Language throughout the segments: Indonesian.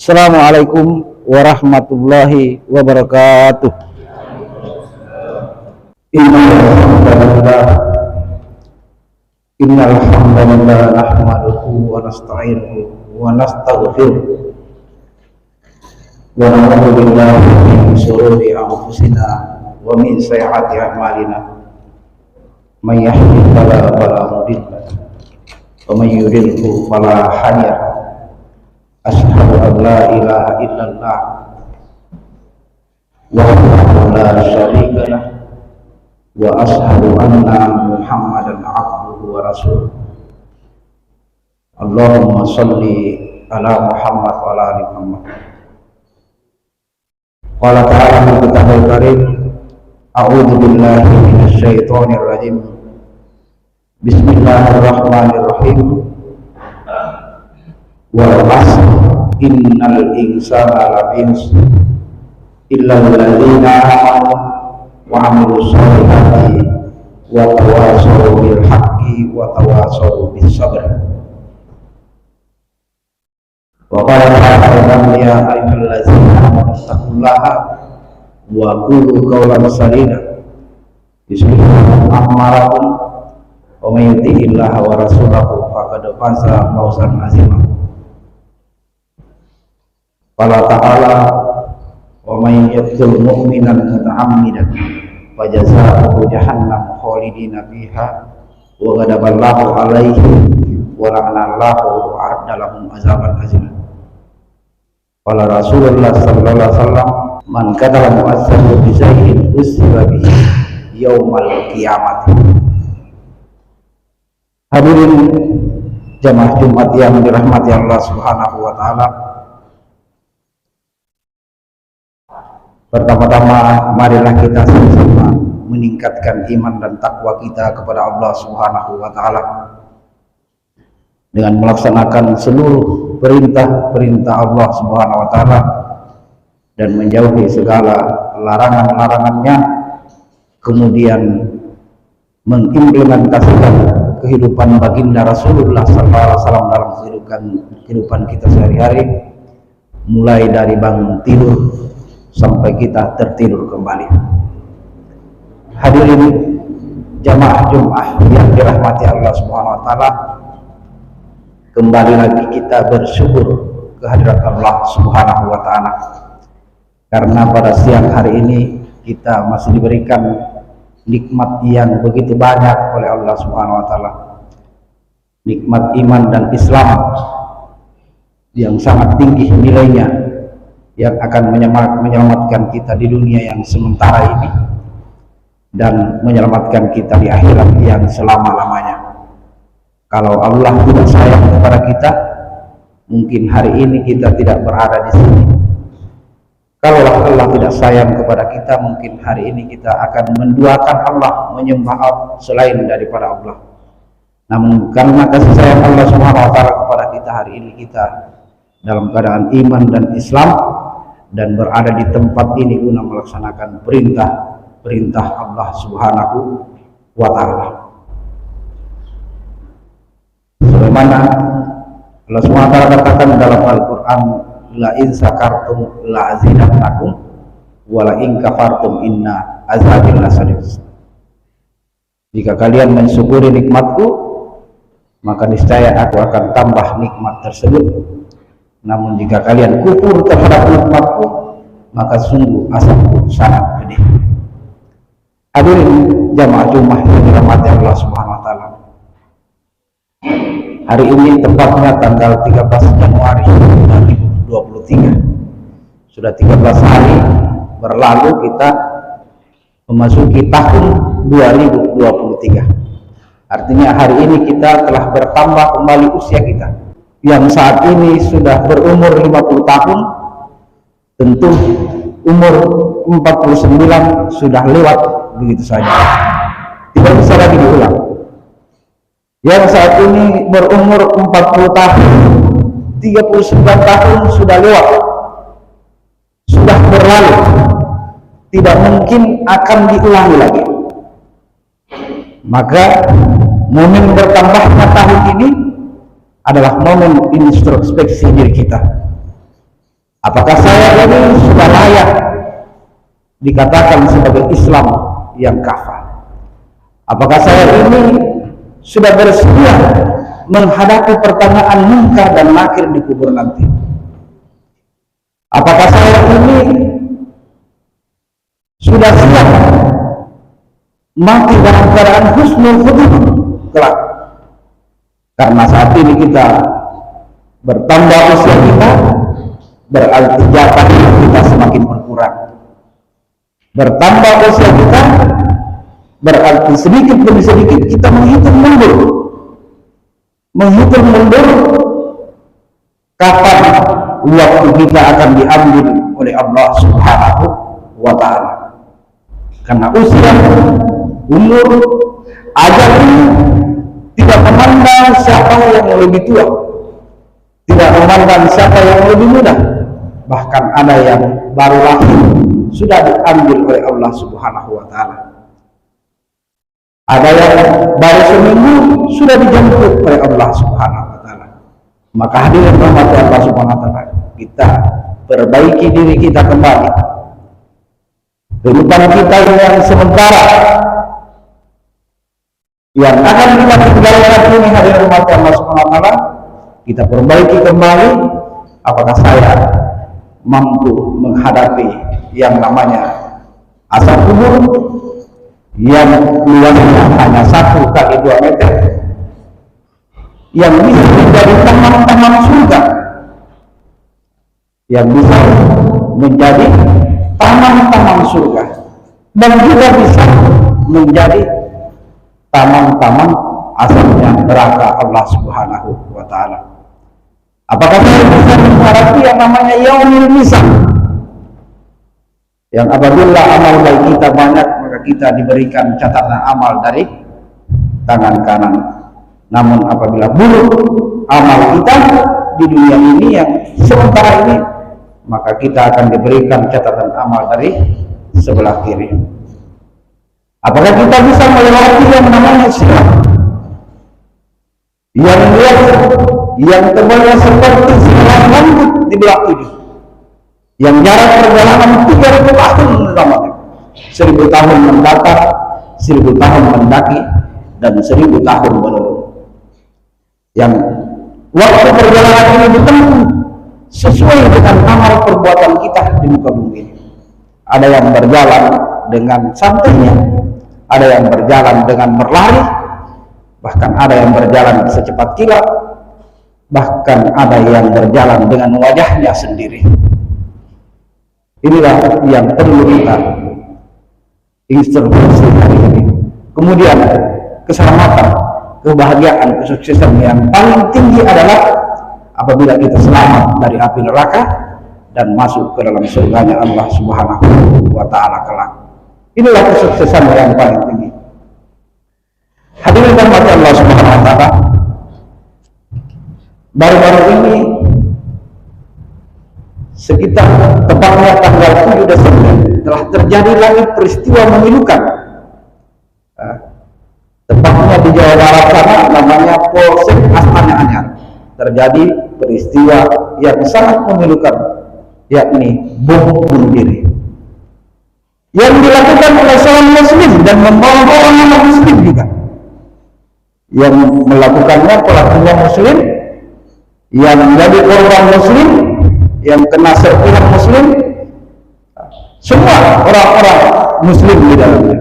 Assalamualaikum warahmatullahi wabarakatuh. Innal hamdalillah nahmaduhu wa nasta'inuhu wa nastaghfiruh wa na'udzu billahi min shururi anfusina wa min sayyiati a'malina. May yahdihillahu fala mudilla wa may yudlilhu fala hadiya lahu. Asyhadu an la ilaha illallah wahdahu la syarika lah wa asyhadu anna Muhammadan abduhu wa rasuluh. Allahumma shalli ala Muhammad wa ala ali Muhammad. Qala ta'ala fi kitabul karim, a'udzu billahi minasy syaithanir rajim. Bismillahirrahmanirrahim. Wal 'asr innal insana lafi khusr illa alladziina aamanu wa 'amilus shalihati wa tawassaw bil haqqi wa tawassaw bis sabr. Wa qala ta'ala ya ayyuhalladziina aamanu taqullaha wa qulu qawlan sadida yuslih a'malakum wa may yuti'illaha wa rasulahu faqad faza fawzan 'azima. Qala ta'ala wa may yaqtul mu'minan muta'ammidan fajazaa'uhu jahannam khalidina fiha wa ghadaballahu 'alaihi wa la'anallahu wa a'adda lahum azaban azima. Qala Rasulullah sallallahu alaihi wasallam man qatala mu'azzatan bi sayyin usiba bihi yaumal qiyamah. Hadirin jamaah Jumat yang dirahmati Allah Subhanahu wa taala, pertama-tama marilah kita sama-sama meningkatkan iman dan takwa kita kepada Allah Subhanahu wa taala dengan melaksanakan seluruh perintah-perintah Allah Subhanahu wa taala dan menjauhi segala larangan-larangannya, kemudian mengimplementasikan kehidupan baginda Rasulullah SAW dalam kehidupan kita sehari-hari, mulai dari bangun tidur sampai kita tertidur kembali. Hadirin jamaah Jumat yang dirahmati Allah Subhanahu wa taala, kembali lagi kita bersyukur kehadirat Allah Subhanahu wa taala karena pada siang hari ini kita masih diberikan nikmat yang begitu banyak oleh Allah Subhanahu wa taala. Nikmat iman dan Islam yang sangat tinggi nilainya, yang akan menyelamatkan kita di dunia yang sementara ini dan menyelamatkan kita di akhirat yang selama-lamanya. Kalau Allah tidak sayang kepada kita, mungkin hari ini kita tidak berada di sini. Kalau Allah tidak sayang kepada kita, mungkin hari ini kita akan menduakan Allah, menyembah selain daripada Allah. Namun karena kasih sayang Allah Subhanahu wa taala kepada kita, hari ini kita dalam keadaan iman dan Islam dan berada di tempat ini guna melaksanakan perintah Allah Subhanahu wa taala. Sebagaimana Allah Subhanahu wa taala katakan dalam Al-Qur'an, la in sakartum la azidannakum wa la in kafartum inna azabi lasadid. Jika kalian mensyukuri nikmatku, maka niscaya aku akan tambah nikmat tersebut. Namun jika kalian kufur terhadap nikmatku, maka sungguh azabku sangat pedih. Hadirin jamaah Jumat yang dirahmati Allah Subhanahu wa taala, hari ini tepatnya tanggal 13 Januari 2023, sudah 13 hari berlalu kita memasuki tahun 2023. Artinya hari ini kita telah bertambah kembali usia kita yang saat ini sudah berumur 50 tahun. Tentu umur 49 sudah lewat begitu saja, tidak bisa lagi diulang. Yang saat ini berumur 40 tahun, 39 tahun sudah lewat, sudah berlalu, tidak mungkin akan diulangi lagi. Maka momen bertambahnya tahun ini adalah momen introspeksi diri kita. Apakah saya ini sudah layak dikatakan sebagai Islam yang kafah? Apakah saya ini sudah bersedia menghadapi pertanyaan munkar dan nakir di kubur nanti? Apakah saya ini sudah siap mati dalam keadaan husnul khotimah kelak? Karena saat ini kita bertambah usia kita, berarti jatah kita semakin berkurang. Bertambah usia kita, berarti sedikit demi sedikit kita menghitung mundur kapan waktu kita akan diambil oleh Allah Subhanahu wa Ta'ala. Karena usia, umur, ajal ini tidak memandang siapa yang lebih tua, tidak memandang siapa yang lebih muda. Bahkan ada yang baru lahir sudah diambil oleh Allah Subhanahu wa Ta'ala. Ada yang baru seminggu sudah dijemput oleh Allah Subhanahu wa Ta'ala. Maka hadirin rahmati Allah Subhanahu wa Ta'ala, kita perbaiki diri kita kembali. Kehidupan kita yang sementara yang akan kita tinggalkan ini, hadirin rahmati Allah Subhanahu wa Ta'ala, kita perbaiki kembali. Apakah saya mampu menghadapi yang namanya asap kubur yang luasnya hanya 1 kali 2 meter, yang bisa menjadi taman-taman surga, yang bisa menjadi taman-taman surga, dan juga bisa menjadi taman-taman asapnya neraka Allah Subhanahu wa Ta'ala. Apakah kita bisa menghadapi yang namanya yaumul misah, yang apabila amal baik kita banyak, maka kita diberikan catatan amal dari tangan kanan. Namun apabila buruk amal kita di dunia ini yang sementara ini, maka kita akan diberikan catatan amal dari sebelah kiri. Apakah kita bisa melewati yang namanya sirat, yang luas, yang tebalnya seperti sirat rambut di belah 7, yang jarak perjalanan 3.000 tahun lamanya, 1.000 tahun mendatar, 1.000 tahun mendaki, dan 1.000 tahun menurun. Yang waktu perjalanan ini ditempuh sesuai dengan amal perbuatan kita di muka bumi. Ada yang berjalan dengan santainya, ada yang berjalan dengan berlari, bahkan ada yang berjalan secepat kilat, bahkan ada yang berjalan dengan wajahnya sendiri. Inilah yang perlu kita instruksi hari ini. Kemudian keselamatan, kebahagiaan, kesuksesan yang paling tinggi adalah apabila kita selamat dari api neraka dan masuk ke dalam surganya Allah Subhanahu wa Ta'ala kelak. Inilah kesuksesan yang paling tinggi. Hadirin rahmati Allah Subhanahu wa Ta'ala, baru-baru ini sekitar tepatnya tanggal 7 Desember telah terjadi lagi peristiwa memilukan. Tepatnya di Jawa Barat sana, namanya Polsek Astana Anyar, terjadi peristiwa yang sangat memilukan, yakni bom bunuh diri yang dilakukan oleh seorang muslim dan membawa orang muslim juga. Yang melakukannya pelakunya muslim, yang menjadi korban muslim, yang kena serpihan muslim, semua orang-orang muslim di dalamnya.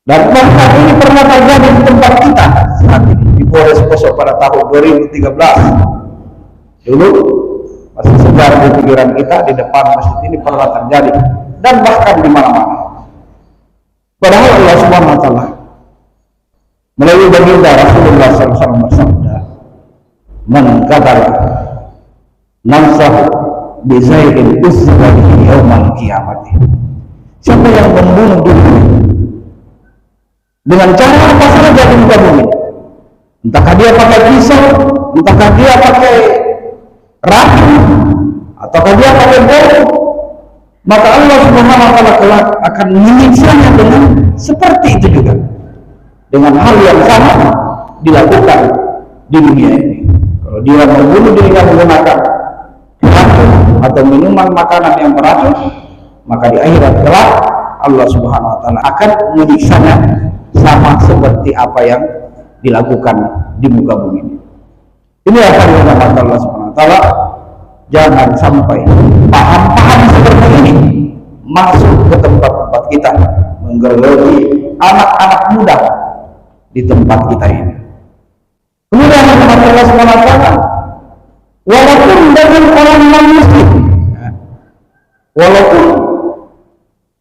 Dan bahkan ini pernah terjadi di tempat kita saat ini di Polres Poso pada tahun 2013. Dulu masih segar di pikiran kita, di depan masjid ini pernah terjadi, dan bahkan di mana-mana. Padahal Allah Subhanahu wa Ta'ala melalui baginda Rasulullah SAW bersabda, "Man qatala nafsahu bi zaidin usra bihi yaumal qiyamah." Siapa yang membunuh diri dengan cara apa saja di muka bumi, entahkah dia pakai pisau, entahkah dia pakai racun, ataukah dia pakai bom, maka Allah Subhanahu wa Ta'ala kelak akan menyiksanya dengan seperti itu juga, dengan hal yang sama dilakukan di dunia ini. Kalau dia membunuh dirinya menggunakan racun, atau minuman makanan yang beracun, maka di akhirat kelak Allah Subhanahu wa taala akan menyiksanya sama seperti apa yang dilakukan di muka bumi ini. Ini akan dikatakan Allah Subhanahu wa taala, jangan sampai paham-paham seperti ini masuk ke tempat-tempat kita, menggerogoti anak-anak muda di tempat kita ini. Kemudian Allah Subhanahu wa taala, walaupun dengan orang non-muslim, walaupun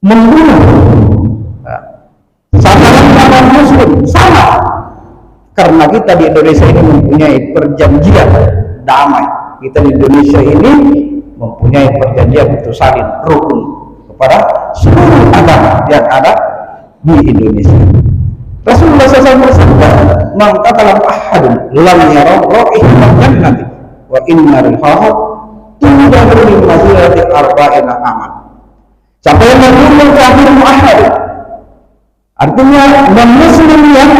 membunuh sasaran non muslim sama, karena kita di Indonesia ini mempunyai perjanjian damai. Kita di Indonesia ini mempunyai perjanjian untuk saling rukun kepada seluruh agama yang ada di Indonesia. Rasulullah SAW bersabda, "Man qatala ahadun lam yara ra'ihatal jannati wa inna rihaha tudharu min mazilati arba'ina aman." Siapa yang membunuh kafir muahad, artinya non-muslim yang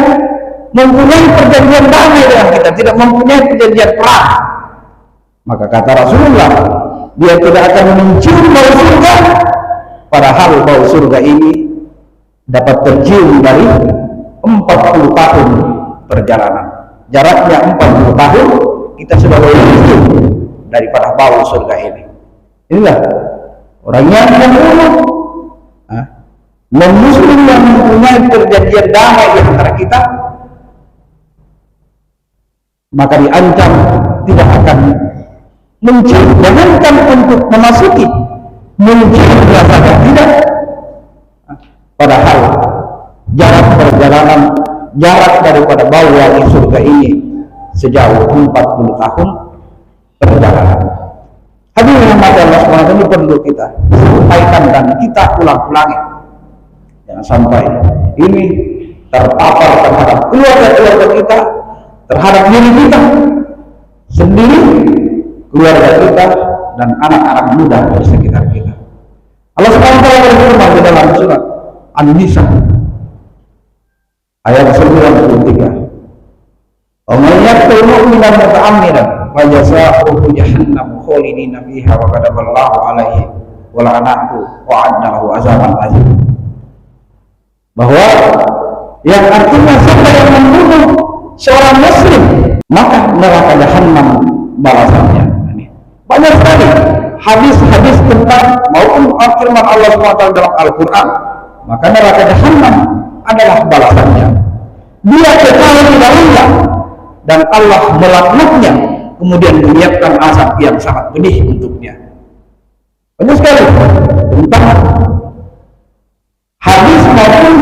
mempunyai perjanjian damai dengan kita, tidak mempunyai perjanjian perang, maka kata Rasulullah, dia tidak akan mencium bau surga, padahal bau surga ini dapat tercium dari 40 tahun perjalanan. Jaraknya 40 tahun kita sudah boleh mencium daripada bau surga ini. Inilah orang yang membunuh non-muslim yang mempunyai perjanjian damai di antara kita, maka diancam tidak akan mencium, jangankan untuk memasuki, mencium saja tidak. Padahal jarak perjalanan, jarak daripada bau wangi surga ini sejauh 40 tahun perjalanan. Hadirin Allah SWT, ini perlu kita sampaikan dan kita ulang-ulangi. Jangan sampai ini terpapar terhadap keluarga-keluarga kita, terhadap diri kita sendiri, keluarga kita, dan anak-anak muda di sekitar kita. Allah SWT berfirman di dalam surat An-Nisa ayat 93, "Wa may yaqtul mu'mina muta'ammidan fa jazaohu jahannam khalidina fiha wa ghadaballahu 'alaihi wa la'anahu wa 'adda lahu azaban azim." Bahwa yang artinya siapa yang membunuh seorang muslim, maka neraka jahanam balasannya. Banyak sekali hadis-hadis tentang maupun firman Allah SWT dalam Al-Quran, maka neraka jahanam adalah balasannya. Dia kekal di dalamnya dan Allah melaknatnya, kemudian menyiapkan azab yang sangat pedih untuknya. Banyak sekali tentang hadis maupun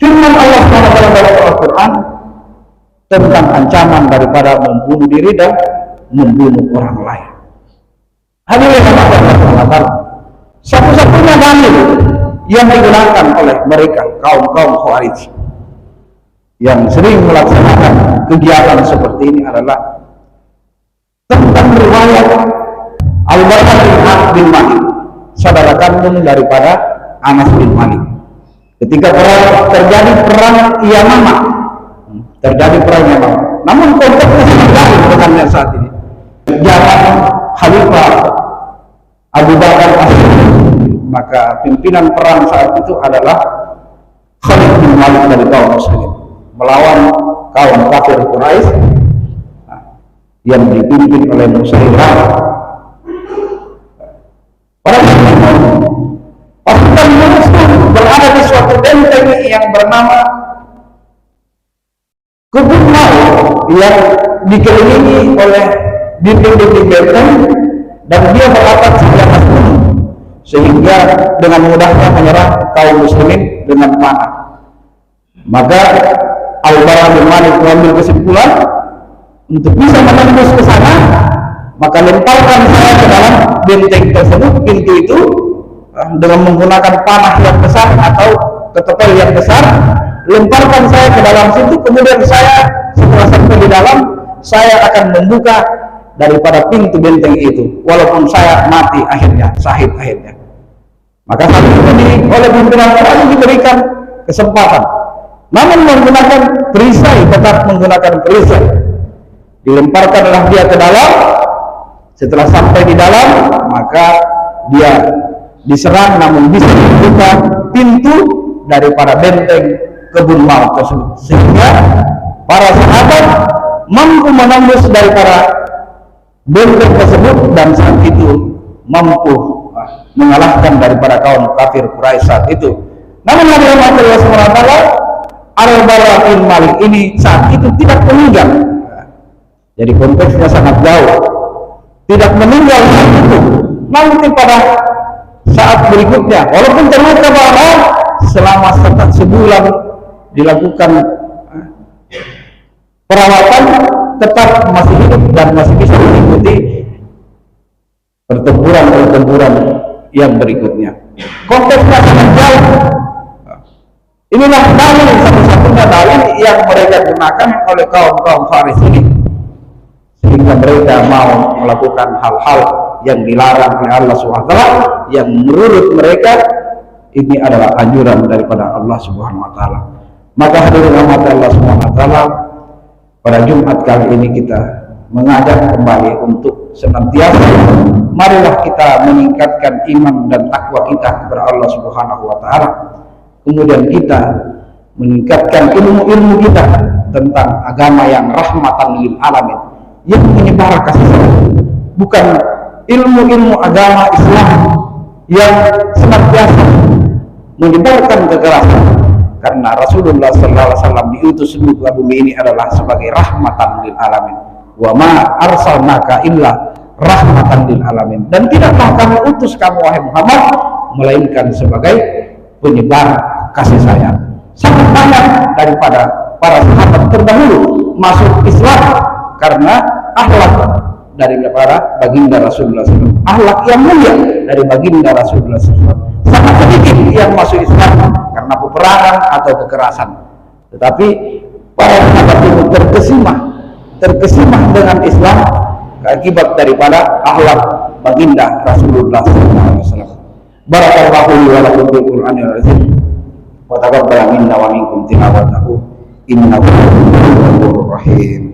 firman Allah SWT dalam Al-Quran tentang ancaman daripada membunuh diri dan membunuh orang lain. Hadirin Allah, satu-satunya dalil yang digunakan oleh mereka kaum Khawarij yang sering melaksanakan kegiatan seperti ini adalah tentang riwayat Al-Bara bin Malik, saudara kandung daripada Anas bin Malik. Ketika terjadi perang Yamamah, namun konteksnya sangat jauh dengan saat ini. Zaman Khalifah Abu Bakar As-Siddiq, maka pimpinan perang saat itu adalah Khalid bin Walid dari kaum muslimin melawan kaum kafir Quraisy yang dipimpin oleh Musailimah. Pasukan muslim berada di suatu benteng yang bernama Kebun Mau yang dikelilingi oleh dinding-dinding benteng, dan dia berapat senjata kuno sehingga dengan mudahnya menyerang kaum muslimin dengan panah. Maka Al-Bara bin Malik mengambil kesimpulan untuk bisa menembus ke sana, maka lemparkan saya ke dalam benteng tersebut, pintu itu, dengan menggunakan panah yang besar atau ketepel yang besar, lemparkan saya ke dalam situ, kemudian saya setelah sampai di dalam, saya akan membuka daripada pintu benteng itu, walaupun saya mati akhirnya, syahid akhirnya. Maka saat itu oleh pimpinan Quraisy diberikan kesempatan, namun menggunakan perisai, tetap menggunakan perisai. Dilemparkanlah dia ke dalam, Setelah sampai di dalam, maka dia diserang, namun bisa membuka pintu daripada benteng kebun maut tersebut, sehingga para sahabat mampu menembus daripada benteng tersebut, dan saat itu mampu mengalahkan daripada kaum kafir Quraisy saat itu. Namun Allah SWT, Al-Bara bin Malik ini saat itu tidak meninggal. Jadi konteksnya sangat jauh. Tidak meninggal saat itu, nanti pada saat berikutnya, walaupun terluka parah, selama sebulan dilakukan perawatan, tetap masih hidup dan masih bisa mengikuti pertempuran yang berikutnya. Konteksnya sangat jauh. Inilah dalil, satu-satunya dalil yang mereka gunakan oleh kaum Faris ini, sehingga mereka mau melakukan hal-hal yang dilarang oleh Allah SWT, yang menurut mereka ini adalah anjuran daripada Allah Subhanahu wa taala. Maka hadirin rahmat Allah Subhanahu wa taala, pada Jumat kali ini kita mengajak kembali untuk senantiasa marilah kita meningkatkan iman dan takwa kita kepada Allah Subhanahu wa taala. Kemudian kita meningkatkan ilmu-ilmu kita tentang agama yang rahmatan lil alamin, yang menyebar kasih sayang, bukan ilmu-ilmu agama Islam yang senantiasa menyebarkan kekerasan. Karena Rasulullah SAW diutus di muka bumi ini adalah sebagai rahmatan lil alamin. Wa ma arsalnaka illa rahmatan lil alamin. Dan tidaklah kami utus kamu wahai Muhammad melainkan sebagai penyebar kasih sayang. Sangat banyak daripada para sahabat terdahulu masuk Islam karena akhlak dari para baginda Rasulullah SAW, akhlak yang mulia dari baginda Rasulullah SAW. Sangat sedikit yang masuk Islam karena peperangan atau kekerasan. Tetapi para sahabat itu terkesima dengan Islam akibat daripada akhlak baginda Rasulullah SAW. Barakallahu li wa lakum bil Qur'anil azim wa taqabbal minna wa minkum tilawatahu innahu ghafurur rahim.